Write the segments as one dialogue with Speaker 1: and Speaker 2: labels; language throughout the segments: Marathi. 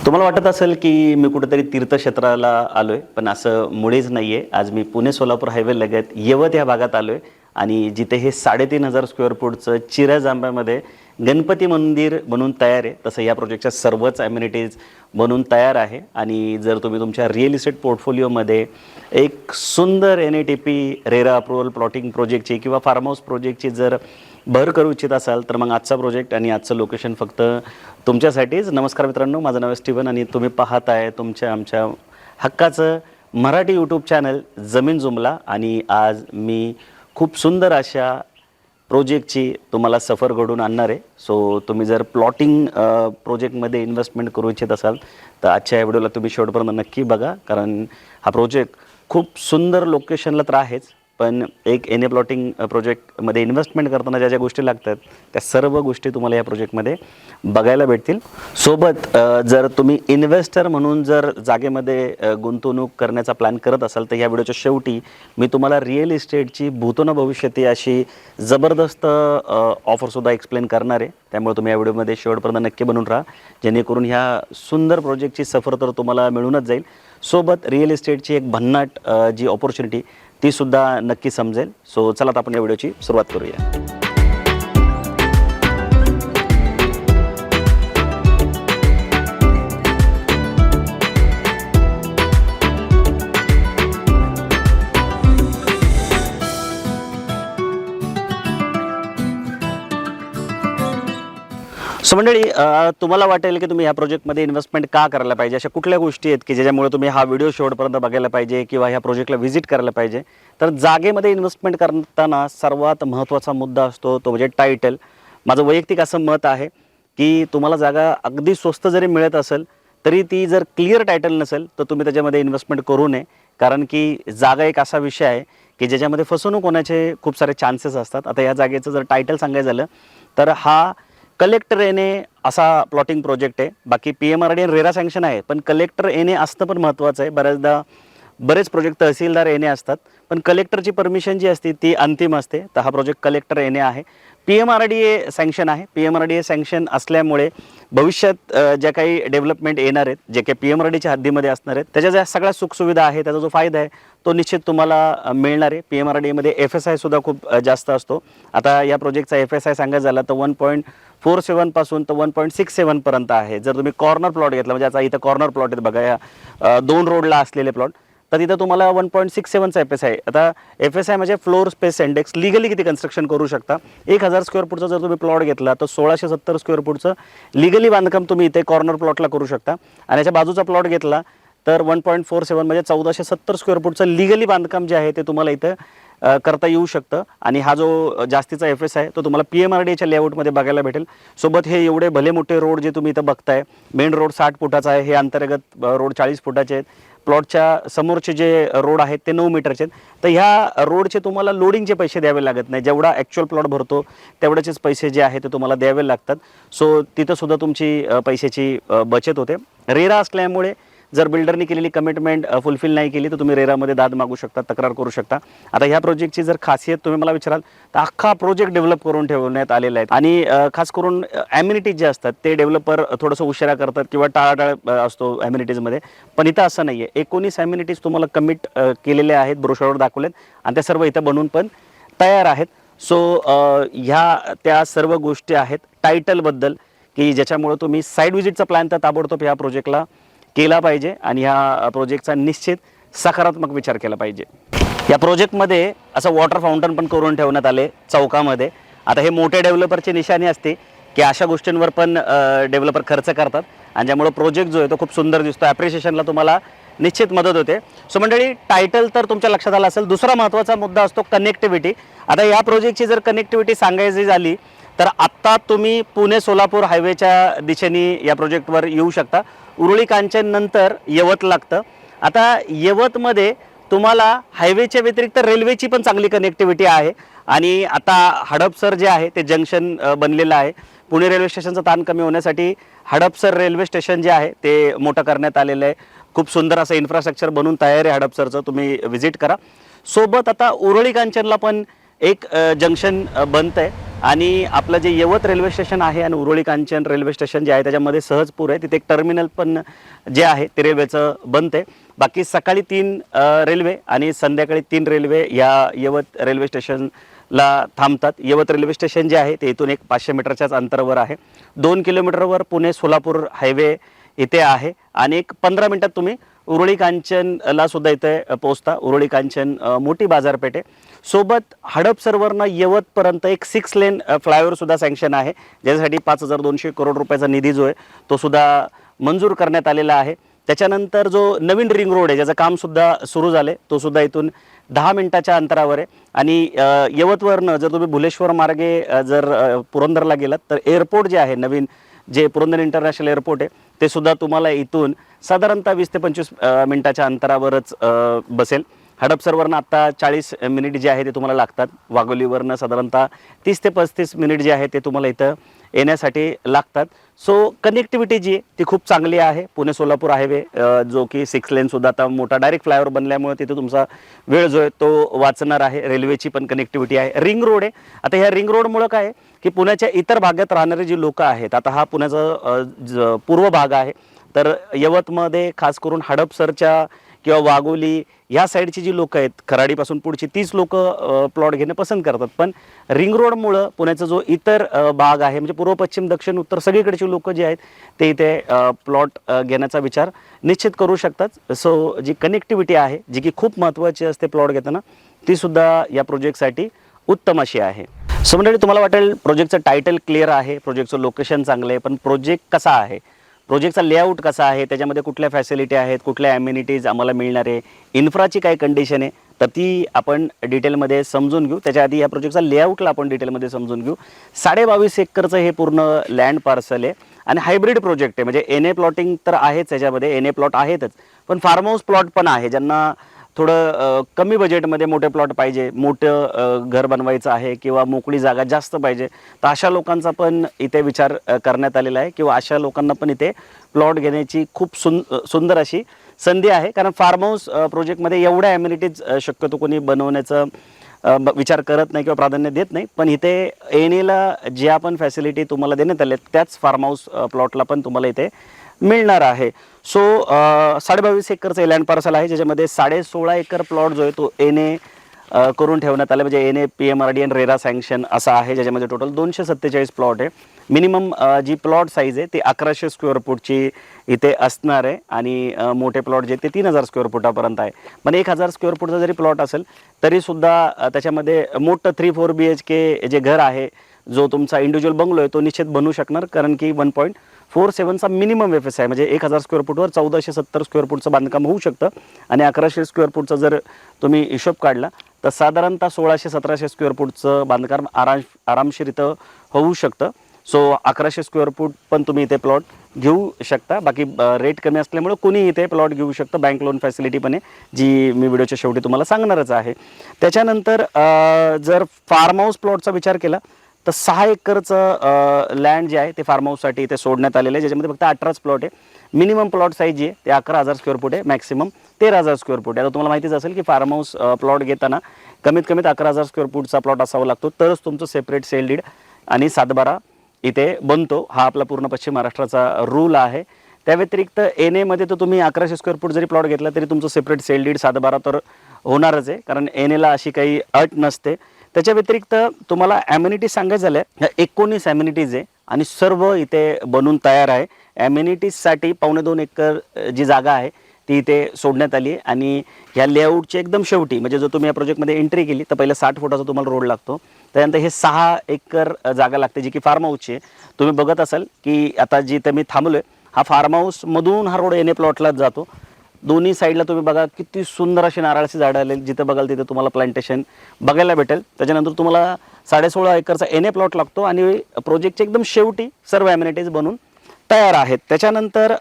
Speaker 1: तुम्हाला वाटत असेल की मी कुठेतरी तीर्थक्षेत्राला आलोय, पण असं मुळीच नाहीये. आज मी पुणे सोलापूर हायवे लगत यवत या भागात आलोय आणि जिथे हे 3,500 स्क्वेअर फूटचं चिऱ्या जांभ्यामध्ये गणपती मंदिर बनून तयार आहे. तसं या प्रोजेक्टच्या सर्वच ॲम्युनिटीज बनून तयार आहे. आणि जर तुम्ही तुमच्या रिअल इस्टेट पोर्टफोलिओमध्ये एक सुंदर NATP रेरा अप्रूव्हल प्लॉटिंग प्रोजेक्टची किंवा फार्म हाऊस प्रोजेक्टची जर भर करू इच्छित असाल तर मग आजचा प्रोजेक्ट आणि आजचं लोकेशन फक्त तुमच्यासाठीच. नमस्कार मित्रांनो, माझं नाव स्टीवन आणि तुम्ही पाहत आहे आमच्या हक्काचं मराठी यूट्यूब चॅनल जमीन जुमला. आणि आज मी खूप सुंदर अशा प्रोजेक्टची तुम्हाला सफर घडून आणणार आहे. सो तुम्ही जर प्लॉटिंग प्रोजेक्टमध्ये इन्व्हेस्टमेंट करू इच्छित असाल तर आजच्या या व्हिडिओला तुम्ही शेवटपर्यंत नक्की बघा, कारण हा प्रोजेक्ट खूप सुंदर लोकेशनला तर आहेच, पण एक प्लॉटिंग प्रोजेक्टमध्ये इन्व्हेस्टमेंट करताना ज्या ज्या गोष्टी लागतात त्या सर्व गोष्टी तुम्हाला या प्रोजेक्टमध्ये बघायला भेटतील. सोबत जर तुम्ही इन्व्हेस्टर म्हणून जर जागेमध्ये गुंतवणूक करण्याचा प्लॅन करत असाल तर या व्हिडिओच्या शेवटी मी तुम्हाला रिअल इस्टेटची भूतो न भविष्यती अशी जबरदस्त ऑफरसुद्धा एक्सप्लेन करणार आहे. त्यामुळे तुम्ही या व्हिडिओमध्ये शेवटपर्यंत नक्की बनून राहा, जेणेकरून ह्या सुंदर प्रोजेक्टची सफर तर तुम्हाला मिळूनच जाईल. सोबत रिअल इस्टेटची एक भन्नाट जी ऑपॉर्च्युनिटी ती सुद्धा नक्की समजेल. सो चला आता आपण या व्हिडिओची सुरुवात करूया. सो मंडळी, तुम्हाला वाटेल की तुम्ही ह्या प्रोजेक्टमध्ये इन्व्हेस्टमेंट का करायला पाहिजे, अशा कुठल्या गोष्टी आहेत की ज्याच्यामुळे तुम्ही हा व्हिडिओ शेवटपर्यंत बघायला पाहिजे किंवा ह्या प्रोजेक्टला व्हिजिट करायला पाहिजे. तर जागेमध्ये इन्व्हेस्टमेंट करताना सर्वात महत्त्वाचा मुद्दा असतो तो म्हणजे टायटल. माझं वैयक्तिक असं मत आहे की तुम्हाला जागा अगदी स्वस्त जरी मिळत असेल तरी ती जर क्लिअर टायटल नसेल तर तुम्ही त्याच्यामध्ये इन्व्हेस्टमेंट करू नये. कारण की जागा एक असा विषय आहे की ज्याच्यामध्ये फसवणूक होण्याचे खूप सारे चान्सेस असतात. आता या जागेचं जर टायटल सांगायचं झालं तर हा कलेक्टर येणे असा प्लॉटिंग प्रोजेक्ट आहे. बाकी PMRD आणि रेरा सँक्शन आहे, पण कलेक्टर येणे असतं पण महत्त्वाचं आहे. बरेच प्रोजेक्ट तहसीलदार येणे असतात, पण कलेक्टरची परमिशन जी असते ती अंतिम असते. तर हा प्रोजेक्ट कलेक्टर येणे आहे. PMRDA सँक्शन आहे. PMRDA सँक्शन असल्यामुळे भविष्यात ज्या काही डेव्हलपमेंट येणार आहेत, जे काही PMRDच्या हद्दीमध्ये असणार आहेत, त्याच्या ज्या सगळ्या सुखसुविधा आहे, त्याचा जो फायदा आहे तो निश्चित तुम्हाला मिळणार आहे. PMRDAमध्ये FSI सुद्धा खूप जास्त असतो. आता या प्रोजेक्टचा FSI सांगायचं झाला तर 1.47 पासून तर 1.67 पर्यंत आहे. जर तुम्ही कॉर्नर प्लॉट घेतला, म्हणजे आता इथं कॉर्नर प्लॉट आहेत बघा, या 2 रोडला असलेले प्लॉट, तर तिथं तुम्हाला 1.67चा FSI. आता FSI म्हणजे फ्लोर स्पेस इंडेक्स. लिगली किती कन्स्ट्रक्शन करू शकता. 1000 स्क्वेअर फूटचा जर तुम्ही प्लॉट घेतला तर 1670 स्क्वेअर फूटचं लिगली बांधकाम तुम्ही इथे कॉर्नर प्लॉटला करू शकता. आणि याच्या बाजूचा प्लॉट घेतला तर 1.47 म्हणजे 1470 स्क्वेअर फूटचं लिगली बांधकाम जे आहे ते तुम्हाला इथं करता येऊ शकतं. आणि हा जो जास्तीचा FSI आहे तो तुम्हाला PMRDAच्या लेआउटमध्ये बघायला भेटेल. सोबत हे एवढे भले मोठे रोड जे तुम्ही इथं बघताय, मेन रोड 60 फुटाचा आहे, हे अंतर्गत रोड 40 फुटाचे आहेत. प्लॉटच्या समोरचे जे रोड आहेत ते 9 मीटरचे आहेत. तर ह्या रोडचे तुम्हाला लोडिंगचे पैसे द्यावे लागत नाही. जेवढा ॲक्च्युअल प्लॉट भरतो तेवढेच पैसे जे आहेत ते तुम्हाला द्यावे लागतात. सो तिथं सुद्धा तुमची पैशाची बचत होते. रेरा असल्यामुळे जर बिल्डरनी केलेली कमिटमेंट फुलफिल नाही केली तर तुम्ही रेरामध्ये दाद मागू शकता, तक्रार करू शकता. आता ह्या प्रोजेक्टची जर खासियत तुम्ही मला विचाराल तर अख्खा प्रोजेक्ट डेव्हलप करून ठेवण्यात आलेला आहे. आणि खास करून ॲम्युनिटीज जे असतात ते डेव्हलपर थोडंसं उशिरा करतात किंवा टाळाटाळ असतो ॲम्युनिटीजमध्ये, पण इथं असं नाही आहे. 19 ॲम्युनिटीज तुम्हाला कमिट केलेल्या आहेत, ब्रोशरवर दाखवलेत, आणि त्या सर्व इथं बनवून पण तयार आहेत. सो ह्या त्या सर्व गोष्टी आहेत टायटलबद्दल की ज्याच्यामुळं तुम्ही साईड व्हिजिटचा प्लॅन तर ताबडतोब ह्या प्रोजेक्टला केला पाहिजे आणि ह्या प्रोजेक्टचा निश्चित सकारात्मक विचार केला पाहिजे. या प्रोजेक्टमध्ये असं वॉटर फाउंटन पण करून ठेवण्यात आले चौकामध्ये. आता हे मोठ्या डेव्हलपरची निशाणी असते की अशा गोष्टींवर पण डेव्हलपर खर्च करतात आणि ज्यामुळे प्रोजेक्ट जो आहे तो खूप सुंदर दिसतो. ॲप्रिशिएशनला तुम्हाला निश्चित मदत होते. सो मंडळी, टायटल तर तुमच्या लक्षात आलं असेल. दुसरा महत्त्वाचा मुद्दा असतो कनेक्टिव्हिटी. आता या प्रोजेक्टची जर कनेक्टिव्हिटी सांगायची झाली तर आत्ता तुम्ही पुणे सोलापूर हायवेच्या दिशेने या प्रोजेक्टवर येऊ शकता. उरुळी कांचन नंतर यवत लागतं. आता यवतमध्ये तुम्हाला हायवेच्या व्यतिरिक्त रेल्वेची पण चांगली कनेक्टिव्हिटी आहे. आणि आता हडपसर जे आहे ते जंक्शन बनलेलं आहे. पुणे रेल्वे स्टेशनचा ताण कमी होण्यासाठी हडपसर रेल्वे स्टेशन जे आहे ते मोठं करण्यात आलेलं आहे. खूप सुंदर असं इन्फ्रास्ट्रक्चर बनून तयार आहे हडपसरचं, तुम्ही व्हिजिट करा. सोबत आता उरुळी कांचनला पण एक जंक्शन बनतं आहे आणि आपलं जे यवत रेल्वे स्टेशन आहे आणि उरुळी कांचन रेल्वे स्टेशन जे आहे त्याच्यामध्ये सहज पूर आहे. तिथे एक टर्मिनल पण जे आहे ते रेल्वेचं बनते. बाकी सकाळी 3 रेल्वे आणि संध्याकाळी 3 रेल्वे या यवत रेल्वे स्टेशनला थांबतात. यवत रेल्वे स्टेशन जे आहे ते इथून एक 500 मीटरच्याच अंतरावर आहे. 2 किलोमीटरवर पुणे सोलापूर हायवे इथे आहे आणि एक 15 मिनिटात तुम्ही उरुळी कांचनला सुद्धा इथे पोहोचता. उरुळी कांचन मोठी बाजारपेठ आहे. सोबत हडपसरवरनं यवतपर्यंत एक 6 लेन फ्लायओव्हर सुद्धा सँक्शन आहे, ज्यासाठी 5200 करोड रुपयाचा निधी जो आहे तो सुद्धा मंजूर करण्यात आलेला आहे. त्याच्यानंतर जो नवीन रिंग रोड आहे ज्याचं कामसुद्धा सुरू झालं आहे तो सुद्धा इथून 10 मिनिटाच्या अंतरावर आहे. आणि यवतवरनं जर तुम्ही भुलेश्वर मार्गे जर पुरंदरला गेलात तर एअरपोर्ट जे आहे नवीन जे पुरंदर इंटरनॅशनल एअरपोर्ट आहे ते सुद्धा तुम्हाला इथून साधारणतः 20 ते 25 मिनिटाच्या अंतरावरच बसेल. हडपसरवरनं आत्ता 40 मिनिट जे आहे ते तुम्हाला लागतात. वाघोलीवरनं साधारणतः 30 ते 35 मिनिट जे आहे ते तुम्हाला इथं येण्यासाठी लागतात. सो कनेक्टिव्हिटी जी आहे ती खूप चांगली आहे. पुणे सोलापूर हायवे जो की 6 लेनसुद्धा आता मोठा डायरेक्ट फ्लायओव्हर बनल्यामुळे तिथे तुमचा वेळ जो आहे तो वाचणार आहे. रेल्वेची पण कनेक्टिव्हिटी आहे. रिंग रोड आहे. आता ह्या रिंग रोडमुळं काय आहे की पुण्याच्या इतर भागात राहणारे जी लोकं आहेत, आता हा पुण्याचा पूर्व भाग आहे तर यवतमध्ये खास करून हडपसरच्या किंवा वाघोली या साईडची जी लोकं आहेत खराडीपासून पुढची तीच लोकं प्लॉट घेणं पसंत करतात. पण रिंग रोडमुळं पुण्याचा जो इतर भाग आहे म्हणजे पूर्व पश्चिम दक्षिण उत्तर सगळीकडची लोकं जे आहेत ते इथे प्लॉट घेण्याचा विचार निश्चित करू शकतात. सो जी कनेक्टिव्हिटी आहे जी की खूप महत्त्वाची असते प्लॉट घेताना तीसुद्धा या प्रोजेक्टसाठी उत्तम अशी आहे. सो मंडळी तुम्हाला वाटेल प्रोजेक्टचं टायटल क्लिअर आहे, प्रोजेक्टचं लोकेशन चांगलं आहे, पण प्रोजेक्ट कसा आहे, प्रोजेक्टचा लेआउट कसा आहे, त्याच्यामध्ये कुठल्या फॅसिलिटी आहेत, कुठल्या ॲम्युनिटीज आम्हाला मिळणार आहे, इन्फ्राची काय कंडिशन आहे तर ती आपण डिटेलमध्ये समजून घेऊ. त्याच्या आधी या प्रोजेक्टचा लेआउटला आपण डिटेलमध्ये समजून घेऊ. 22.5 एकरचं हे पूर्ण लँड पार्सल आहे आणि हायब्रिड प्रोजेक्ट आहे. म्हणजे एन ए प्लॉटिंग तर आहेच, याच्यामध्ये एन ए प्लॉट आहेतच, पण फार्म हाऊस प्लॉट पण आहे. ज्यांना थोडं कमी बजेटमध्ये मोठे प्लॉट पाहिजे, मोठं घर बनवायचं आहे किंवा मोकळी जागा जास्त पाहिजे तर अशा लोकांचा पण इथे विचार करण्यात आलेला आहे किंवा अशा लोकांना पण इथे प्लॉट घेण्याची खूप सुंदर अशी संधी आहे. कारण फार्म हाऊस प्रोजेक्टमध्ये एवढ्या ॲम्युनिटीज शक्यतो कोणी बनवण्याचं विचार करत नाही किंवा प्राधान्य देत नाही. पण इथे एन एला ज्या पण फॅसिलिटी तुम्हाला देण्यात आल्या त्याच फार्म हाऊस प्लॉटला पण तुम्हाला इथे मिळणार आहे. सो 22.5 एकरचं लँड पार्सल आहे ज्याच्यामध्ये 16.5 एकर प्लॉट जो आहे तो एन ए करून ठेवण्यात आला. म्हणजे एन ए PMRD आणि रेरा सँक्शन असा आहे, ज्याच्यामध्ये टोटल 247 प्लॉट आहे. मिनिमम जी प्लॉट साईज आहे ती 1100 स्क्वेअर फूटची इथे असणार आहे आणि मोठे प्लॉट जे ते 3000 स्क्वेअर फुटापर्यंत आहे. पण 1000 स्क्वेअर फूटचा जरी प्लॉट असेल तरीसुद्धा त्याच्यामध्ये मोठं 3-4 BHK जे घर आहे, जो तुमचा इंडिव्हिज्युअल बंगलो आहे तो निश्चित बनवू शकणार. कारण की 1.47चा मिनिमम FS आहे. म्हणजे 1000 स्क्वेअर फूटवर 1470 स्क्वेअर फूटचं बांधकाम होऊ शकतं आणि 1100 स्क्वेअर फूटचा जर तुम्ही हिशोब काढला तर साधारणतः 1600-1700 स्क्वेअर फूटचं बांधकाम आरामशीर इथं होऊ शकतं. सो 1100 स्क्वेअर फूट पण तुम्ही इथे प्लॉट घेऊ शकता. बाकी रेट कमी असल्यामुळे कोणी इथे प्लॉट घेऊ शकतं. बँक लोन फॅसिलिटी पण आहे जी मी व्हिडिओच्या शेवटी तुम्हाला सांगणारच आहे. त्याच्यानंतर जर फार्म हाऊस प्लॉटचा विचार केला तर 6 एकरचं लँड जे आहे ते फार्म हाऊससाठी इथे सोडण्यात आलेलं आहे, ज्याच्यामध्ये फक्त 18च प्लॉट आहे. मिनिमम प्लॉट साईज जी आहे ते 11,000 स्क्वेअर फूट आहे, मॅक्सिमम 13,000 स्क्वेअर फूट आहे. आता तुम्हाला माहितीच असेल की फार्म हाऊस प्लॉट घेताना कमीत कमी 11,000 स्क्वेअर फूटचा प्लॉट असावा लागतो तरच तुमचं सेपरेट सेल डीड आणि 7/12 इथे बनतो. हा आपला पूर्ण पश्चिम महाराष्ट्राचा रूल आहे. त्या व्यतिरिक्त एन एमध्ये तर तुम्ही 1100 स्क्वेअर फूट जरी प्लॉट घेतला तरी तुमचं सेपरेट सेल डीड 7/12 तर होणारच आहे, कारण एन एला अशी काही अट नसते. त्याच्या व्यतिरिक्त तुम्हाला ॲम्युनिटीज सांगायचं झालं ह्या 19 ॲम्युनिटीज आहे आणि सर्व इथे बनून तयार आहे. ॲम्युनिटीजसाठी 2.25 एकर जी जागा आहे ती इथे सोडण्यात आली आहे आणि ह्या लेआउटच्या एकदम शेवटी म्हणजे जर तुम्ही या प्रोजेक्टमध्ये एंट्री केली तर पहिलं 60 फुटाचा तुम्हाला रोड लागतो. त्यानंतर हे 6 एकर जागा लागते जी की फार्म हाऊसची आहे. तुम्ही बघत असाल की आता जिथे मी थांबलो आहे हा फार्म हाऊसमधून हा रोड एन ए प्लॉटलाच जातो. दोन्ही साईडला तुम्ही बघा किती सुंदर अशी नारळाची झाडं आलेली, जिथं बघाल तिथे तुम्हाला प्लांटेशन बघायला भेटेल. त्याच्यानंतर तुम्हाला 16.5 एकरचा एन ए प्लॉट लागतो आणि प्रोजेक्टच्या एकदम शेवटी सर्व ॲम्युनिटीज बनून तयार आहेत. त्याच्यानंतर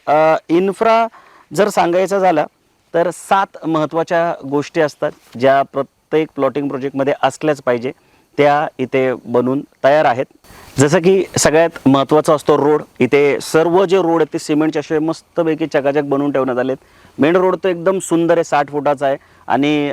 Speaker 1: इन्फ्रा जर सांगायचं झालं तर 7 महत्त्वाच्या गोष्टी असतात ज्या प्रत्येक प्लॉटिंग प्रोजेक्टमध्ये असल्याच पाहिजे, त्या इथे बनून तयार आहेत. जसं की सगळ्यात महत्त्वाचा असतो रोड. इथे सर्व जे रोड आहेत ते सिमेंटचे असे मस्तपैकी चकाचक बनवून ठेवण्यात आलेत. मेन रोड तो एकदम सुंदर आहे, 60 फुटाचा आहे आणि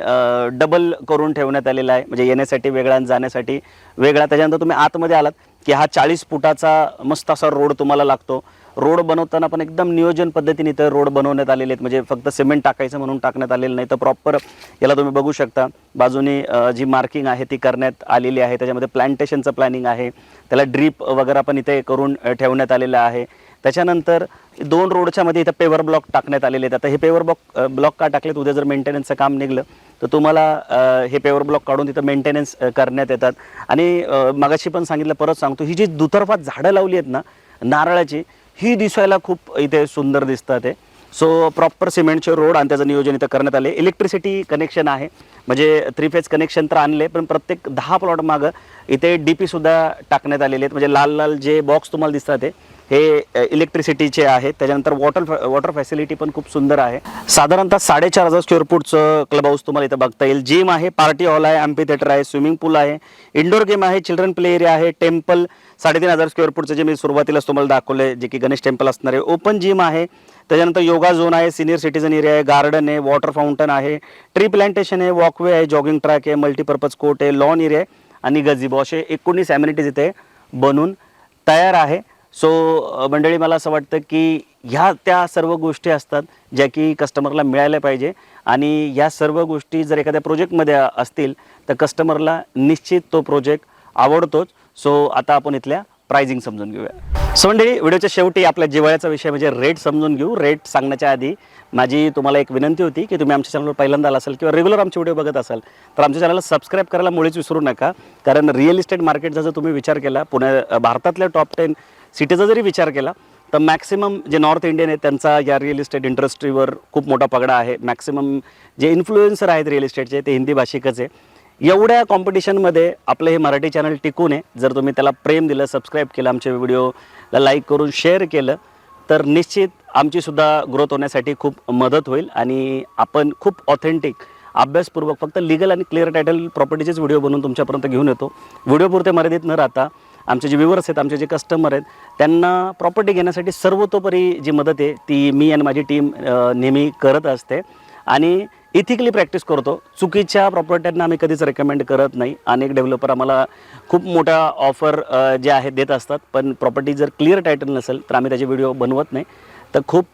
Speaker 1: डबल करून ठेवण्यात आलेला आहे, म्हणजे येण्यासाठी वेगळा आणि जाण्यासाठी वेगळा. त्याच्यानंतर तुम्ही आतमध्ये आलात की हा 40 फुटाचा मस्त असा रोड तुम्हाला लागतो. रोड बनवताना पण एकदम नियोजन पद्धतीने इथं रोड बनवण्यात आलेले आहेत, म्हणजे फक्त सिमेंट टाकायचं म्हणून टाकण्यात आलेलं नाही, तर प्रॉपर याला तुम्ही बघू शकता बाजूने जी मार्किंग आहे ती करण्यात आलेली आहे. त्याच्यामध्ये प्लांटेशनचं प्लॅनिंग आहे, त्याला ड्रीप वगैरे पण इथे करून ठेवण्यात आलेलं आहे. त्याच्यानंतर 2 रोडच्या मध्ये इथं पेवर ब्लॉक टाकण्यात आलेले आहेत. आता हे पेवर ब्लॉक का टाकलेत, उद्या जर मेंटेनन्सचं काम निघलं तर तुम्हाला हे पेवर ब्लॉक काढून तिथं मेंटेनन्स करण्यात येतात. आणि मगाशी पण सांगितलं, परत सांगतो, ही जी दुतर्फा झाडं लावली आहेत ना नारळाची, ही दिसायला खूप इथे सुंदर दिसतात ते. सो प्रॉपर सिमेंटचे रोड आणि त्याचं नियोजन इथं करण्यात आले. इलेक्ट्रिसिटी कनेक्शन आहे, म्हणजे 3 फेज कनेक्शन तर आणले, पण प्रत्येक 10 प्लॉट मागं इथे DP सुद्धा टाकण्यात आलेले आहेत. म्हणजे लाल लाल जे बॉक्स तुम्हाला दिसतात हे इलेक्ट्रिसिटीचे आहेत. त्याच्यानंतर वॉटर फॅसिलिटी पण खूप सुंदर आहे. साधारणतः 4,500 स्क्वेअर फूटचं क्लब हाऊस तुम्हाला इथं बघता येईल. जिम आहे, पार्टी हॉल आहे, अँपी थिएटर आहे, स्विमिंग पूल आहे, इंडोर गेम आहे, चिल्ड्रन प्ले एरिया आहे, टेम्पल 3,500 स्क्वेअर फूटचं जे मी सुरुवातीलाच तुम्हाला दाखवले, जे की गणेश टेम्पल असणार आहे, ओपन जिम आहे. त्याच्यानंतर योगा झोन आहे, सिनियर सिटीजन एरिया आहे, गार्डन आहे, वॉटर फाउंटन आहे, ट्री प्लांटेशन आहे, वॉकवे आहे, जॉगिंग ट्रॅक आहे, मल्टीपर्पज कोर्ट आहे, लॉन एरिया आहे आणि गझिबो, असे 19 ॲम्युनिटीज इथे बनून तयार आहे. सो मंडळी, मला असं वाटतं की ह्या त्या सर्व गोष्टी असतात ज्या की कस्टमरला मिळायला पाहिजे, आणि या सर्व गोष्टी जर एखाद्या प्रोजेक्टमध्ये असतील तर कस्टमरला निश्चित तो प्रोजेक्ट आवडतोच. सो आता आपण इथल्या प्राइसिंग समजून घेऊया. सो मंडळी, व्हिडिओच्या शेवटी आपल्या जिव्हाळ्याचा विषय म्हणजे रेट समजून घेऊ. रेट सांगण्याच्या आधी माझी तुम्हाला एक विनंती होती की तुम्ही आमच्या चॅनलवर पहिल्यांदा आला असाल किंवा रेग्युलर आमचे व्हिडिओ बघत असाल तर आमच्या चॅनलला सबस्क्राईब करायला मुळीच विसरू नका. कारण रिअल इस्टेट मार्केटचा जर तुम्ही विचार केला, भारतातल्या टॉप 10 सिटीचा जरी विचार केला तर मॅक्सिमम जे नॉर्थ इंडियन आहेत त्यांचा या रिअल इस्टेट इंडस्ट्रीवर खूप मोठा पगडा आहे. मॅक्सिमम जे इन्फ्लुएन्सर आहेत रिअल इस्टेटचे ते हिंदी भाषिकच आहे. एवढ्या कॉम्पिटिशनमध्ये आपलं हे मराठी चॅनल टिकून आहे. जर तुम्ही त्याला प्रेम दिलं, सबस्क्राईब केलं, आमच्या व्हिडिओला लाईक करून शेअर केलं तर निश्चित आमचीसुद्धा ग्रोथ होण्यासाठी खूप मदत होईल आणि आपण खूप ऑथेंटिक, अभ्यासपूर्वक, फक्त लिगल आणि क्लिअर टायटल प्रॉपर्टीचेच व्हिडिओ बनवून तुमच्यापर्यंत घेऊन येतो. व्हिडिओपुरते मर्यादित न राहता आमचे जे व्ह्यूवर्स आहेत, आमचे जे कस्टमर आहेत, त्यांना प्रॉपर्टी घेण्यासाठी सर्वतोपरी जी मदत आहे ती मी आणि माझी टीम नेहमी करत असते आणि इथिकली प्रॅक्टिस करतो. चुकीच्या प्रॉपर्ट्यांना आम्ही कधीच रेकमेंड करत नाही. अनेक डेव्हलपर आम्हाला खूप मोठा ऑफर जे आहेत देत असतात, पण प्रॉपर्टी जर क्लिअर टायटल नसेल तर आम्ही त्याचे व्हिडिओ बनवत नाही. तर खूप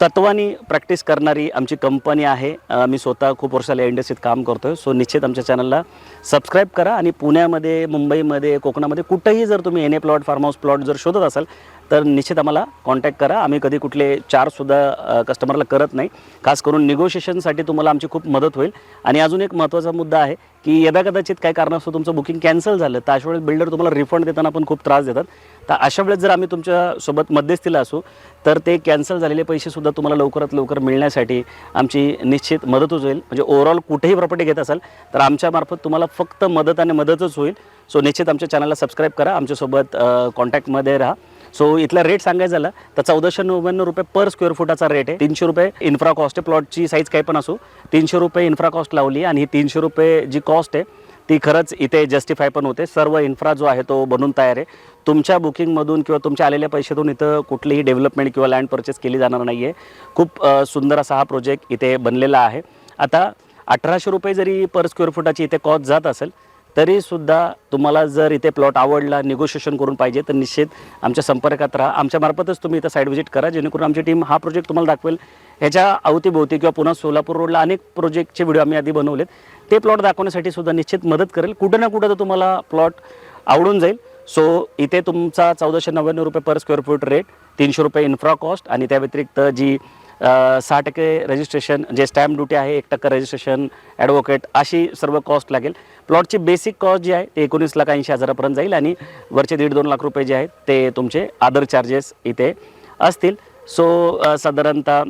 Speaker 1: तत्वानी प्रॅक्टिस करणारी आमची कंपनी आहे. मी स्वतः खूप वर्षाला या इंडस्ट्रीत काम करतो आहे. सो निश्चित आमच्या चॅनलला सबस्क्राईब करा आणि पुण्यामध्ये, मुंबईमध्ये, कोकणामध्ये कुठंही जर तुम्ही N A plot, farm house plot जर शोधत असाल तर निश्चित आम्हाला कॉन्टॅक्ट करा. आम्ही कधी कुठले चार्जसुद्धा कस्टमरला करत नाही. खास करून निगोशिएशनसाठी तुम्हाला आमची खूप मदत होईल. आणि अजून एक महत्त्वाचा मुद्दा आहे की यदाकदाचित काय कारणास्तव तुमचं बुकिंग कॅन्सल झालं तर अशा वेळेस बिल्डर तुम्हाला रिफंड देताना पण खूप त्रास देतात. तर अशा वेळेस जर आम्ही तुमच्यासोबत मध्यस्थीला असू तर ते कॅन्सल झालेले पैसेसुद्धा तुम्हाला लवकरात लवकर मिळण्यासाठी आमची निश्चित मदतच होईल. म्हणजे ओव्हरऑल कुठेही प्रॉपर्टी घेत असाल तर आमच्यामार्फत तुम्हाला फक्त मदत आणि मदतच होईल. सो निश्चित आमच्या चॅनलला सबस्क्राईब करा, आमच्यासोबत कॉन्टॅक्टमध्ये राहा. सो इथला रेट सांगायचं झालं तर 1499 रुपये पर स्क्वेअर फुटाचा रेट आहे. 300 रुपये इन्फ्रा कॉस्ट आहे. प्लॉटची साईज काही पण असो, 300 रुपये इन्फ्रा कॉस्ट लावली आणि ही 300 रुपये जी कॉस्ट आहे ती खरंच इथे जस्टिफाय पण होते. सर्व इन्फ्रा जो आहे तो बनून तयार आहे. तुमच्या बुकिंगमधून किंवा तुमच्या आलेल्या पैशातून इथं कुठलीही डेव्हलपमेंट किंवा लँड परचेस केली जाणार नाही आहे. खूप सुंदर असा हा प्रोजेक्ट इथे बनलेला आहे. आता 1,800 रुपये जरी पर स्क्वेअर फुटाची इथे कॉस्ट जात असेल तरीसुद्धा तुम्हाला जर इथे प्लॉट आवडला, निगोशिएशन करून पाहिजे तर निश्चित आमच्या संपर्कात राहा. आमच्यामार्फतच तुम्ही इथं साईट व्हिजिट करा, जेणेकरून आमची टीम हा प्रोजेक्ट तुम्हाला दाखवेल. ह्याच्या अवतीभोवती किंवा पुन्हा सोलापूर रोडला अनेक प्रोजेक्टचे व्हिडिओ आम्ही आधी बनवलेत, ते प्लॉट दाखवण्यासाठी सुद्धा निश्चित मदत करेल. कुठं ना कुठं तर तुम्हाला प्लॉट आवडून जाईल. सो इथे तुमचा 1499 रुपये पर स्क्वेअर फूट रेट, 300 रुपये इन्फ्रा कॉस्ट आणि त्या व्यतिरिक्त जी 6% रजिस्ट्रेशन, जे स्टॅम्प ड्युटी आहे, 1% रजिस्ट्रेशन, ॲडव्होकेट, अशी सर्व कॉस्ट लागेल. प्लॉटची बेसिक कॉस्ट जी आहे ते 19,80,000पर्यंत जाईल आणि वरचे 1.5-2 लाख रुपये जे आहेत ते तुमचे अदर चार्जेस इथे असतील. सो साधारणतः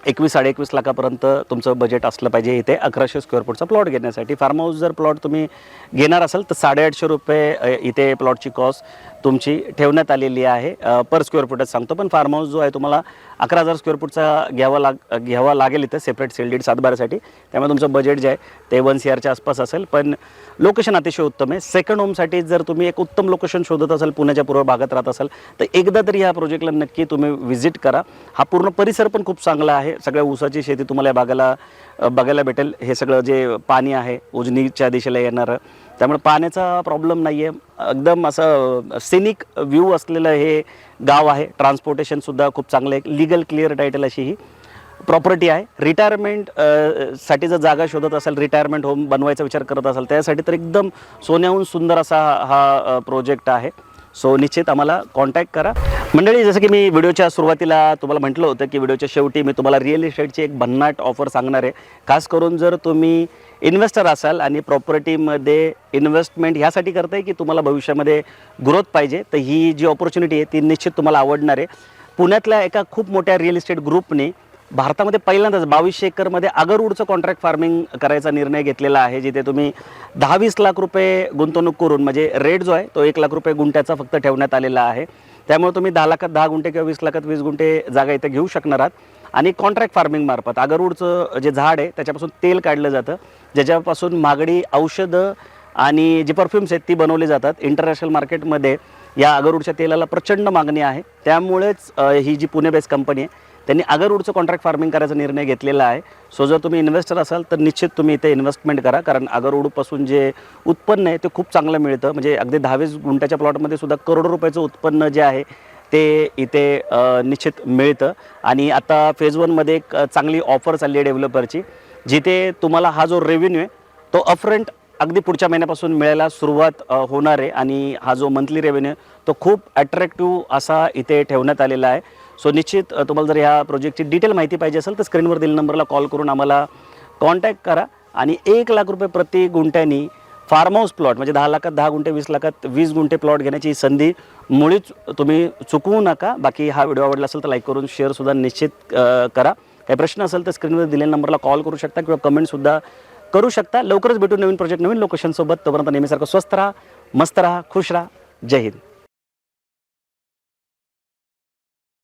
Speaker 1: 21-21.5 लाखापर्यंत तुमचं बजेट असलं पाहिजे इथे 1,100 स्क्वेअर फूटचा प्लॉट घेण्यासाठी. फार्म हाऊस जर प्लॉट तुम्ही घेणार असाल तर 850 रुपये इथे प्लॉटची कॉस्ट तुमची ठेवण्यात आलेली आहे. पर स्क्वेअर फुटच सांगतो, पण फार्म हाऊस जो आहे तुम्हाला 11,000 स्क्वेअर फुटचा घ्यावा लागेल इथं सेपरेट सेल डीड सातबारासाठी. त्यामुळे तुमचं बजेट जे आहे ते 1 CRच्या आसपास असेल, पण लोकेशन अतिशय उत्तम आहे. सेकंड होमसाठी जर तुम्ही एक उत्तम लोकेशन शोधत असाल, पुण्याच्या पूर्व भागात राहत असाल, तर एकदा तरी ह्या प्रोजेक्टला नक्की तुम्ही व्हिजिट करा. हा पूर्ण परिसर पण खूप चांगला आहे. सगळ्या ऊसाची शेती तुम्हाला या बघायला भेटेल. हे सगळं जे पाणी आहे उजनीच्या दिशेला येणारं, त्यामुळे पाण्याचा प्रॉब्लेम नाही आहे. एकदम असं सिनिक व्ह्यू असलेलं हे गाव आहे. ट्रान्सपोर्टेशनसुद्धा खूप चांगलं आहे. लीगल क्लिअर टायटल अशी ही प्रॉपर्टी आहे. रिटायरमेंट साठी जर जागा शोधत असाल, रिटायरमेंट होम बनवायचा विचार करत असाल, त्यासाठी तर एकदम सोन्याहून सुंदर असा हा प्रोजेक्ट आहे. सो निश्चित आम्हाला कॉन्टॅक्ट करा. मंडळी, जसं की मी व्हिडिओच्या सुरुवातीला तुम्हाला म्हटलं होतं की व्हिडिओच्या शेवटी मी तुम्हाला रिअल इस्टेटची एक भन्नाट ऑफर सांगणार आहे. खास करून जर तुम्ही इन्व्हेस्टर असाल आणि प्रॉपर्टीमध्ये इन्व्हेस्टमेंट ह्यासाठी करताय की तुम्हाला भविष्यामध्ये ग्रोथ पाहिजे, तर ही जी ऑपॉर्च्युनिटी आहे ती निश्चित तुम्हाला आवडणार आहे. पुण्यातल्या एका खूप मोठ्या रिअल इस्टेट ग्रुपने भारतामध्ये पहिल्यांदाच 2200 एकरमध्ये आगरवूडचं कॉन्ट्रॅक्ट फार्मिंग करायचा निर्णय घेतलेला आहे, जिथे तुम्ही 10-20 लाख रुपये गुंतवणूक करून, म्हणजे रेट जो आहे तो 1 लाख रुपये गुंठ्याचा फक्त ठेवण्यात आलेला आहे. त्यामुळे तुम्ही 10 लाखात 10 गुंठे किंवा 20 लाखात 20 गुंठे जागा इथे घेऊ शकणार आहात. आणि कॉन्ट्रॅक्ट फार्मिंग मार्फत आगरवूडचं जे झाड आहे त्याच्यापासून तेल काढलं जातं, ज्याच्यापासून महागडी औषधं आणि जी परफ्युम्स आहेत ती बनवली जातात. इंटरनॅशनल मार्केटमध्ये या आगरवूडच्या तेलाला प्रचंड मागणी आहे. त्यामुळेच ही जी पुणे बेस्ड कंपनी आहे त्यांनी आगरवूडचं कॉन्ट्रॅक्ट फार्मिंग करायचा निर्णय घेतलेला आहे. सो जर तुम्ही इन्व्हेस्टर असाल तर निश्चित तुम्ही इथे इन्व्हेस्टमेंट करा, कारण आगरवूडपासून जे उत्पन्न आहे ते खूप चांगलं मिळतं. म्हणजे अगदी 10-20 गुंठ्याच्या प्लॉटमध्ये सुद्धा करोडो रुपयाचं उत्पन्न जे आहे ते इथे निश्चित मिळतं. आणि आता फेज 1मध्ये एक चांगली ऑफर चालली आहे डेव्हलपरची, जिथे तुम्हाला हा जो रेव्हेन्यू आहे तो अपफ्रंट अगदी पुढच्या महिन्यापासून मिळायला सुरुवात होणार आहे. आणि हा जो मंथली रेव्हेन्यू तो खूप अट्रॅक्टिव्ह असा इथे ठेवण्यात आलेला आहे. सो निश्चित तुम्हाला जर ह्या प्रोजेक्टची डिटेल माहिती पाहिजे असेल तर स्क्रीनवर दिलेल्या नंबरला कॉल करून आम्हाला कॉन्टॅक्ट करा. आणि 1 लाख रुपये प्रति गुंठ्यानी फार्म हाऊस प्लॉट, म्हणजे 10 लाखात 10 गुंठे, 20 लाखात 20 गुंठे प्लॉट घेण्याची संधी मुळीच तुम्ही चुकवू नका. बाकी हा व्हिडिओ आवडला असेल तर लाईक करून शेअरसुद्धा निश्चित करा. काही प्रश्न असेल तर स्क्रीनवर दिलेल्या नंबरला कॉल करू शकता किंवा कमेंटसुद्धा करू शकता. लवकरच भेटू नवीन प्रोजेक्ट नवीन लोकेशनसोबत. तोपर्यंत नेहमीसारखं स्वस्त राहा, मस्त राहा, खुश राहा. जय हिंद.